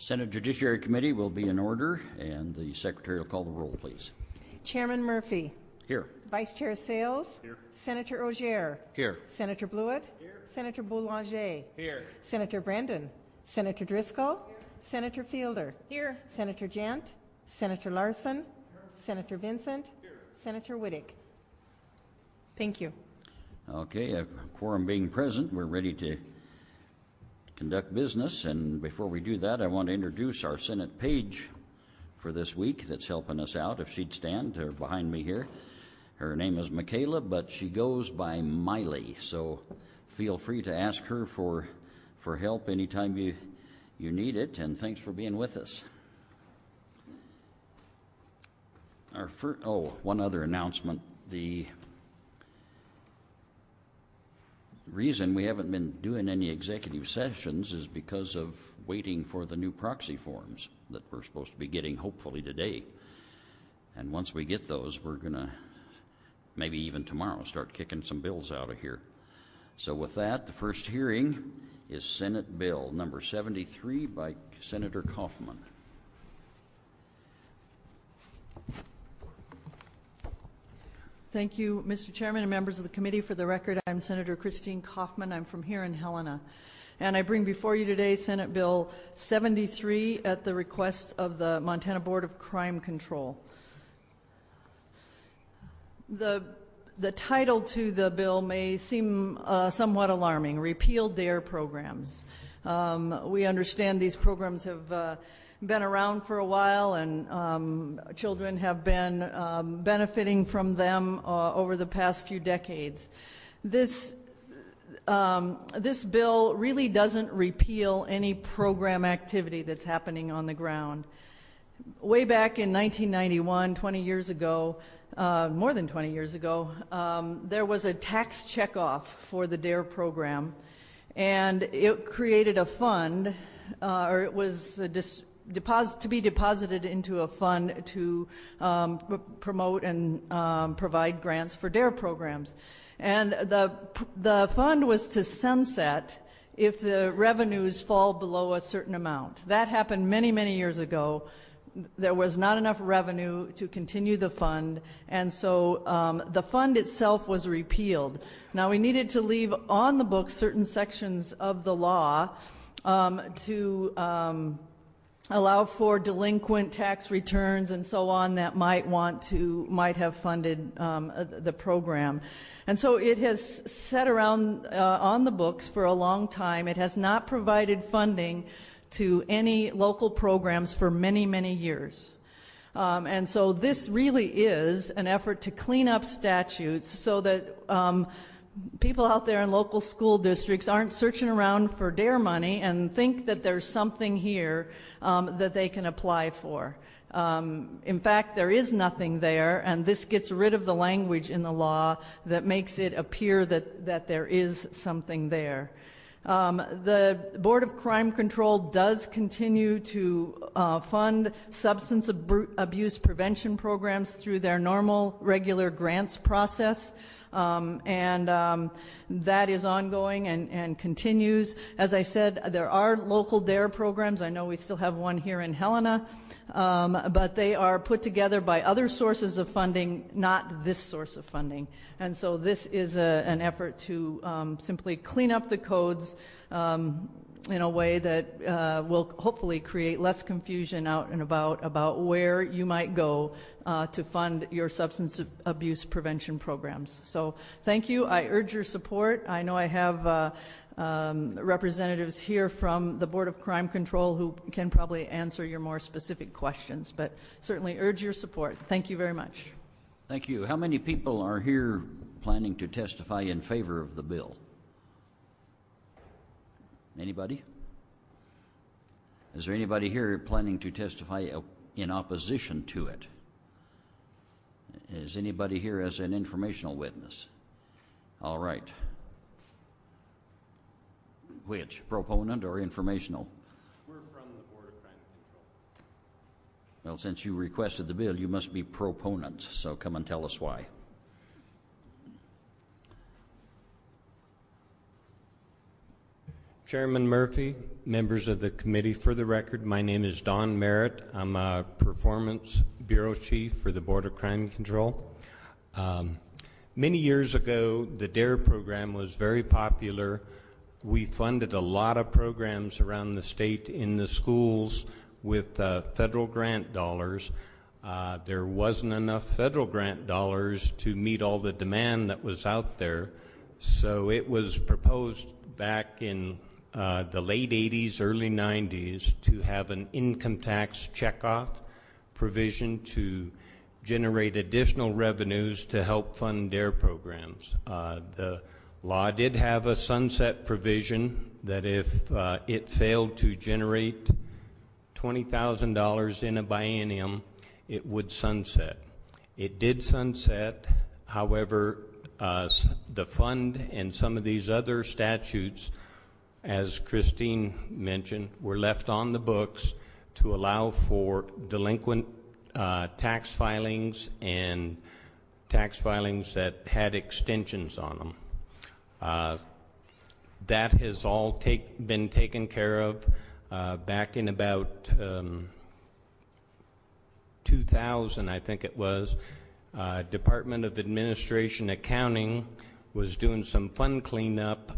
Senate Judiciary Committee will be in order, and the Secretary will call the roll, please. Chairman Murphy. Here. Vice Chair Sales. Here. Senator Auger. Here. Senator Blewett. Here. Senator Boulanger. Here. Senator Brendan. Senator Driscoll. Here. Senator Fielder. Here. Senator Jant. Senator Larson. Here. Senator Vincent. Here. Senator Whittick. Thank you. Okay, a quorum being present, we're ready to conduct business, and before we do that, I want to introduce our Senate page for this week that's helping us out. If she'd stand behind me here. Her name is Michaela, but she goes by Miley, so feel free to ask her for help anytime you need it, and thanks for being with us. One other announcement. The reason we haven't been doing any executive sessions is because of waiting for the new proxy forms that we're supposed to be getting hopefully today. And once we get those, we're going to, maybe even tomorrow, start kicking some bills out of here. So with that, the first hearing is Senate Bill number 73 by Senator Kaufmann. Thank you, Mr. Chairman and members of the committee. For the record, I'm Senator Christine Kaufmann. I'm from here in Helena. And I bring before you today Senate Bill 73 at the request of the Montana Board of Crime Control. The title to the bill may seem somewhat alarming: Repeal DARE programs. We understand these programs have been around for a while, and children have been benefiting from them over the past few decades. This bill really doesn't repeal any program activity that's happening on the ground. Way back in 1991, 20 years ago, more than 20 years ago, there was a tax checkoff for the DARE program, and it created a fund, or it was to be deposited into a fund to promote and provide grants for DARE programs. And the fund was to sunset if the revenues fall below a certain amount. That happened many, many years ago. There was not enough revenue to continue the fund, and so the fund itself was repealed. Now, we needed to leave on the books certain sections of the law to allow for delinquent tax returns and so on that might have funded the program. And so it has sat around on the books for a long time. It has not provided funding to any local programs for many, many years. And so this really is an effort to clean up statutes so that people out there in local school districts aren't searching around for DARE money and think that there's something here that they can apply for. In fact, there is nothing there, and this gets rid of the language in the law that makes it appear that there is something there. The Board of Crime Control does continue to fund substance abuse prevention programs through their normal, regular grants process. That is ongoing and continues. As I said, there are local DARE programs. I know we still have one here in Helena, but they are put together by other sources of funding, not this source of funding. And so this is an effort to simply clean up the codes in a way that will hopefully create less confusion out and about where you might go to fund your substance abuse prevention programs. So thank you. I urge your support. I know I have representatives here from the Board of Crime Control who can probably answer your more specific questions, but certainly urge your support. Thank you very much. Thank you. How many people are here planning to testify in favor of the bill? Anybody? Is there anybody here planning to testify in opposition to it? Is anybody here as an informational witness? All right. Which? Proponent or informational? We're from the Board of Crime Control. Well, since you requested the bill, you must be proponents, so come and tell us why. Chairman Murphy, members of the committee, for the record, my name is Don Merritt. I'm a Performance Bureau Chief for the Board of Crime Control. Many years ago, the DARE program was very popular. We funded a lot of programs around the state in the schools with federal grant dollars. There wasn't enough federal grant dollars to meet all the demand that was out there. So it was proposed back in the late 80s, early 90s to have an income tax checkoff provision to generate additional revenues to help fund DARE programs. The law did have a sunset provision that if it failed to generate $20,000 in a biennium, it would sunset. It did sunset. However, the fund and some of these other statutes, as Christine mentioned, were left on the books to allow for delinquent tax filings and tax filings that had extensions on them. That has all been taken care of back in about 2000, I think it was. Department of Administration Accounting was doing some fund cleanup.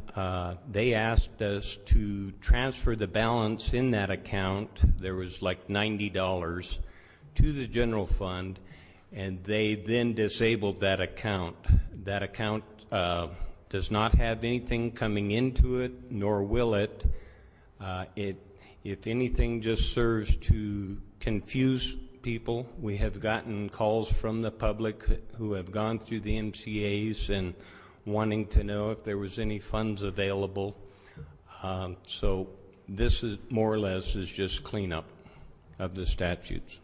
They asked us to transfer the balance in that account. There was like $90 to the general fund, and they then disabled that account. That account does not have anything coming into it, nor will it. It, if anything, just serves to confuse people. We have gotten calls from the public who have gone through the MCAs and wanting to know if there was any funds available. So this is more or less is just cleanup of the statutes.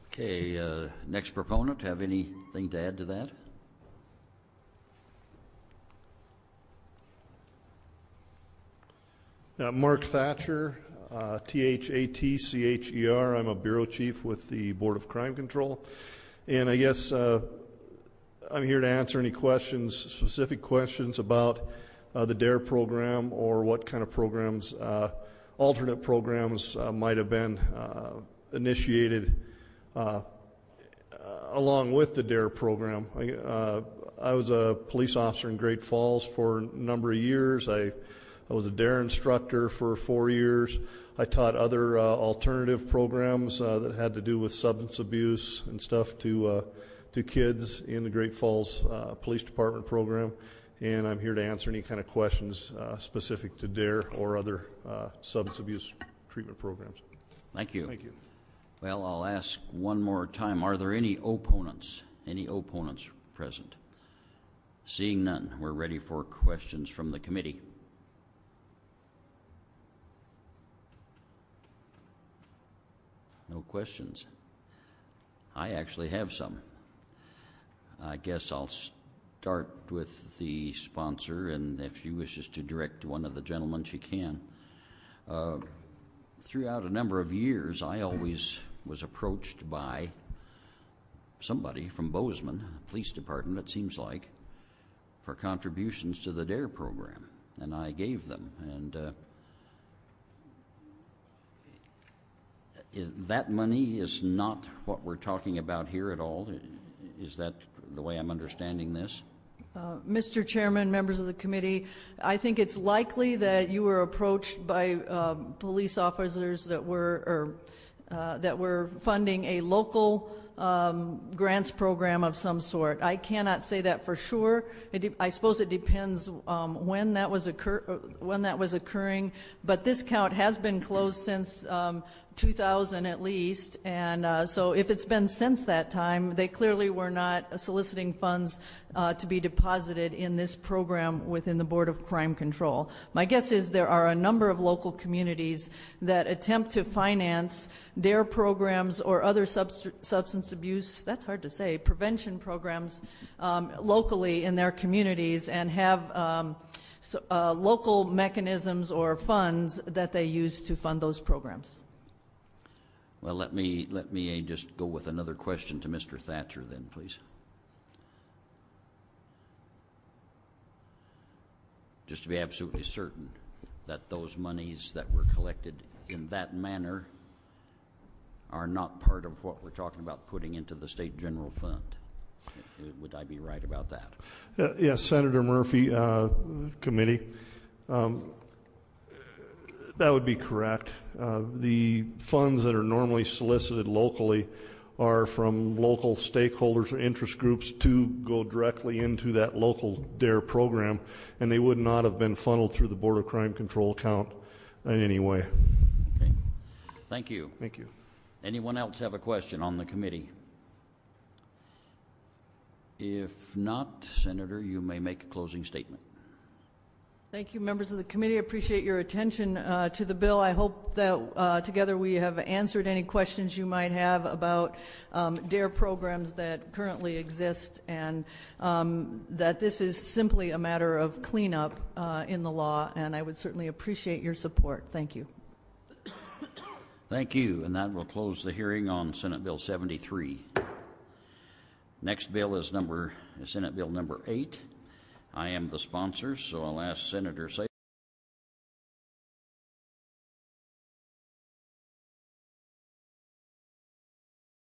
Okay, next proponent, have anything to add to that? Mark Thatcher, T-H-A-T-C-H-E-R. I'm a bureau chief with the Board of Crime Control. And I guess I'm here to answer any questions, specific questions about the DARE program or what kind of programs, alternate programs might have been initiated along with the DARE program. I was a police officer in Great Falls for a number of years. I was a DARE instructor for 4 years. I taught other alternative programs that had to do with substance abuse and stuff to kids in the Great Falls Police Department program. And I'm here to answer any kind of questions specific to DARE or other substance abuse treatment programs. Thank you. Thank you. Well, I'll ask one more time. Are there any opponents? Any opponents present? Seeing none, we're ready for questions from the committee. No questions. I actually have some. I guess I'll start with the sponsor, and if she wishes to direct one of the gentlemen, she can. Throughout a number of years, I always was approached by somebody from Bozeman Police Department, it seems like, for contributions to the DARE program, and I gave them. And that money is not what we're talking about here at all. Is that the way I'm understanding this? Mr. Chairman, members of the committee, I think it's likely that you were approached by police officers that were funding a local grants program of some sort. I cannot say that for sure. I suppose it depends when that was occurring. But this count has been closed since 2000 at least, and so if it's been since that time, they clearly were not soliciting funds to be deposited in this program within the Board of Crime Control. My guess is there are a number of local communities that attempt to finance DARE programs or other substance abuse, that's hard to say, prevention programs locally in their communities, and have local mechanisms or funds that they use to fund those programs. Well, let me just go with another question to Mr. Thatcher then, please. just to be absolutely certain that those monies that were collected in that manner are not part of what we're talking about putting into the state general fund. Would I be right about that? Yes, Senator Murphy, committee. That would be correct. The funds that are normally solicited locally are from local stakeholders or interest groups to go directly into that local DARE program, and they would not have been funneled through the Board of Crime Control account in any way. Okay. Thank you. Thank you. Anyone else have a question on the committee? If not, Senator, you may make a closing statement. Thank you, members of the committee. I appreciate your attention to the bill. I hope that together we have answered any questions you might have about DARE programs that currently exist, and that this is simply a matter of cleanup in the law, and I would certainly appreciate your support. Thank you. Thank you, and that will close the hearing on Senate Bill 73. Next bill is Senate Bill number 8. I am the sponsor, so I'll ask Senator